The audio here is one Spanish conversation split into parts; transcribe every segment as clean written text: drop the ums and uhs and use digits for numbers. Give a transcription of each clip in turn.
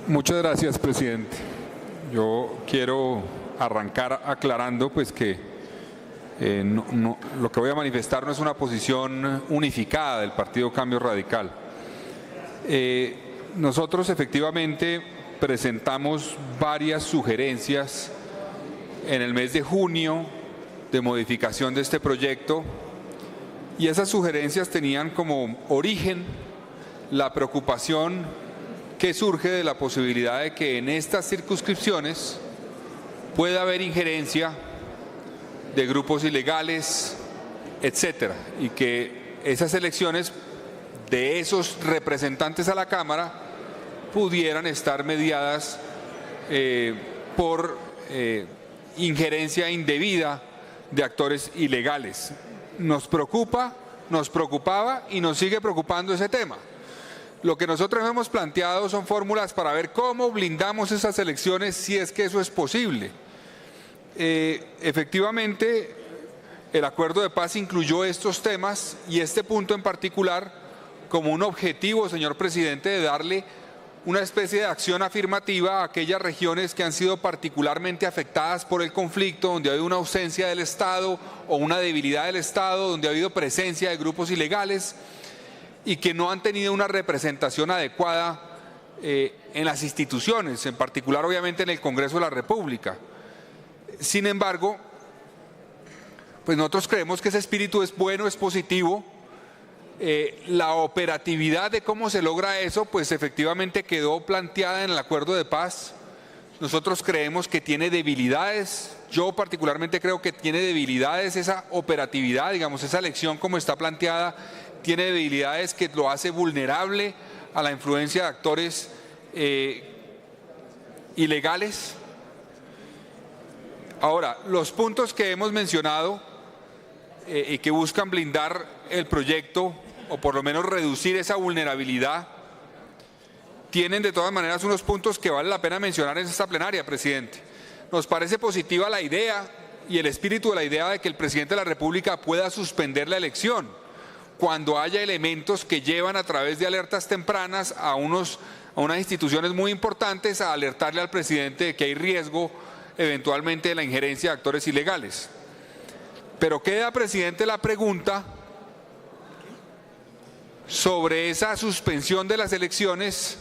Muchas gracias, presidente. Yo quiero arrancar aclarando pues que lo que voy a manifestar no es una posición unificada del Partido Cambio Radical. Nosotros efectivamente presentamos varias sugerencias en el mes de junio de modificación de este proyecto y esas sugerencias tenían como origen la preocupación que surge de la posibilidad de que en estas circunscripciones pueda haber injerencia de grupos ilegales, etcétera, y que esas elecciones de esos representantes a la Cámara pudieran estar mediadas por injerencia indebida de actores ilegales. Nos preocupaba y nos sigue preocupando ese tema. Lo que nosotros hemos planteado son fórmulas para ver cómo blindamos esas elecciones si es que eso es posible. Efectivamente, el acuerdo de paz incluyó estos temas y este punto en particular como un objetivo, señor presidente, de darle una especie de acción afirmativa a aquellas regiones que han sido particularmente afectadas por el conflicto, donde ha habido una ausencia del Estado o una debilidad del Estado, donde ha habido presencia de grupos ilegales y que no han tenido una representación adecuada en las instituciones, en particular obviamente en el Congreso de la República. Sin embargo, pues nosotros creemos que ese espíritu es bueno, es positivo. La operatividad de cómo se logra eso, pues efectivamente quedó planteada en el acuerdo de paz. Nosotros creemos que tiene debilidades. Yo particularmente creo que tiene debilidades esa operatividad, digamos, esa elección como está planteada, tiene debilidades que lo hace vulnerable a la influencia de actores ilegales. Ahora, los puntos que hemos mencionado y que buscan blindar el proyecto o por lo menos reducir esa vulnerabilidad, tienen de todas maneras unos puntos que vale la pena mencionar en esta plenaria, presidente. Nos parece positiva la idea y el espíritu de la idea de que el presidente de la República pueda suspender la elección cuando haya elementos que llevan a través de alertas tempranas a unas instituciones muy importantes a alertarle al presidente de que hay riesgo eventualmente de la injerencia de actores ilegales. Pero queda, presidente, la pregunta sobre esa suspensión de las elecciones,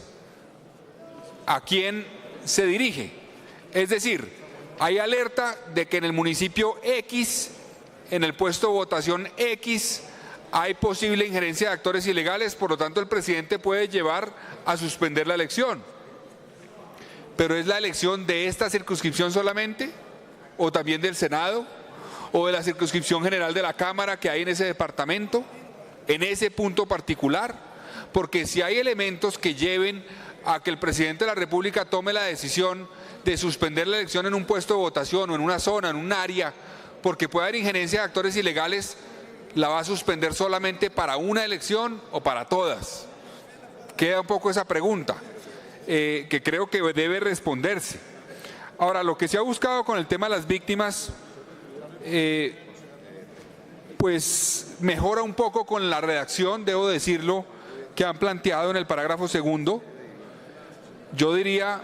¿a quién se dirige? Es decir, hay alerta de que en el municipio X, en el puesto de votación X, hay posible injerencia de actores ilegales, por lo tanto el presidente puede llevar a suspender la elección. ¿Pero es la elección de esta circunscripción solamente? ¿O también del Senado? ¿O de la circunscripción general de la Cámara que hay en ese departamento? ¿En ese punto particular? Porque si hay elementos que lleven a que el presidente de la República tome la decisión de suspender la elección en un puesto de votación o en una zona, en un área, porque puede haber injerencia de actores ilegales, ¿la va a suspender solamente para una elección o para todas? Queda un poco esa pregunta, que creo que debe responderse. Ahora, lo que se ha buscado con el tema de las víctimas, pues mejora un poco con la redacción, debo decirlo, que han planteado en el parágrafo segundo. Yo diría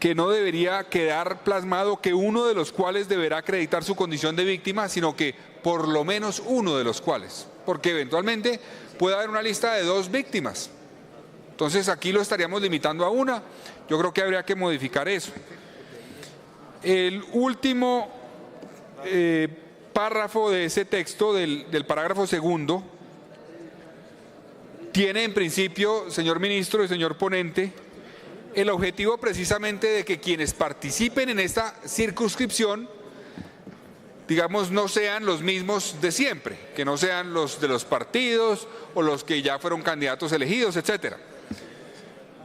que no debería quedar plasmado que uno de los cuales deberá acreditar su condición de víctima, sino que por lo menos uno de los cuales, porque eventualmente puede haber una lista de 2 víctimas. Entonces aquí lo estaríamos limitando a una. Yo creo que habría que modificar eso. El último párrafo de ese texto del parágrafo segundo tiene en principio, señor ministro y señor ponente, el objetivo precisamente de que quienes participen en esta circunscripción, digamos, no sean los mismos de siempre, que no sean los de los partidos o los que ya fueron candidatos elegidos, etcétera.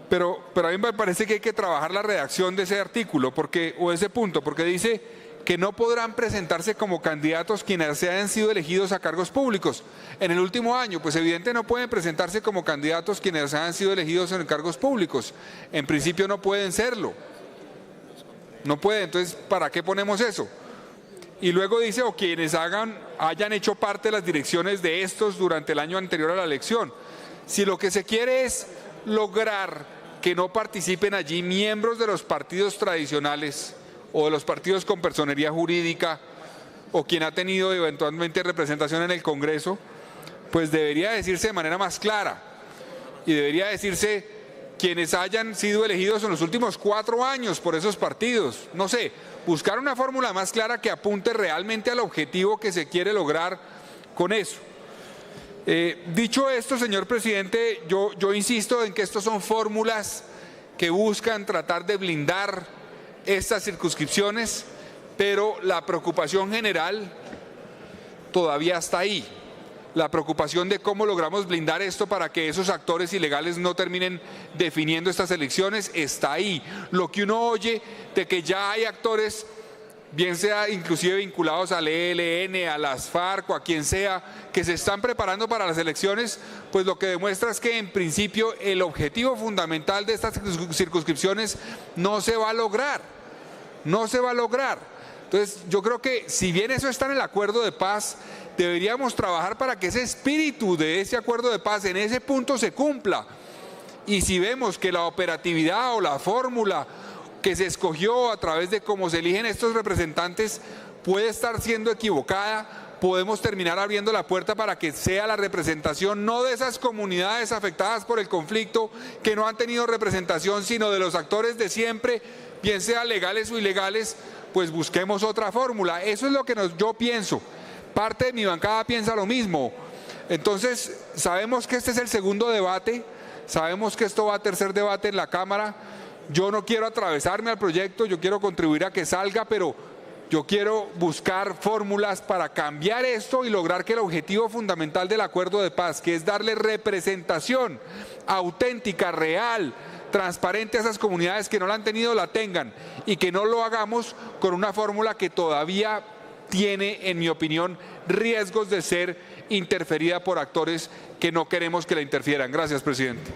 Pero a mí me parece que hay que trabajar la redacción de ese artículo, o ese punto, porque dice que no podrán presentarse como candidatos quienes hayan sido elegidos a cargos públicos. En el último año, pues evidentemente no pueden presentarse como candidatos quienes hayan sido elegidos en cargos públicos. En principio no pueden serlo. No pueden, entonces, ¿para qué ponemos eso? Y luego dice, o quienes hayan hecho parte de las direcciones de estos durante el año anterior a la elección. Si lo que se quiere es lograr que no participen allí miembros de los partidos tradicionales o de los partidos con personería jurídica o quien ha tenido eventualmente representación en el Congreso, pues debería decirse de manera más clara y debería decirse quienes hayan sido elegidos en los últimos 4 años por esos partidos. No sé, buscar una fórmula más clara que apunte realmente al objetivo que se quiere lograr con eso. Dicho esto, señor presidente, yo insisto en que estos son fórmulas que buscan tratar de blindar estas circunscripciones, pero la preocupación general todavía está ahí. La preocupación de cómo logramos blindar esto para que esos actores ilegales no terminen definiendo estas elecciones está ahí. Lo que uno oye de que ya hay actores, bien sea inclusive vinculados al ELN, a las FARC o a quien sea, que se están preparando para las elecciones, pues lo que demuestra es que en principio el objetivo fundamental de estas circunscripciones no se va a lograr. No se va a lograr. Entonces yo creo que si bien eso está en el acuerdo de paz, deberíamos trabajar para que ese espíritu de ese acuerdo de paz en ese punto se cumpla. Y si vemos que la operatividad o la fórmula que se escogió a través de cómo se eligen estos representantes puede estar siendo equivocada, podemos terminar abriendo la puerta para que sea la representación no de esas comunidades afectadas por el conflicto que no han tenido representación, sino de los actores de siempre, bien sea legales o ilegales, pues busquemos otra fórmula. Eso es lo que yo pienso. Parte de mi bancada piensa lo mismo. Entonces, sabemos que este es el segundo debate, sabemos que esto va a tercer debate en la Cámara. Yo no quiero atravesarme al proyecto, yo quiero contribuir a que salga, pero yo quiero buscar fórmulas para cambiar esto y lograr que el objetivo fundamental del acuerdo de paz, que es darle representación auténtica, real, transparente a esas comunidades que no la han tenido, la tengan, y que no lo hagamos con una fórmula que todavía tiene, en mi opinión, riesgos de ser interferida por actores que no queremos que la interfieran. Gracias, presidente.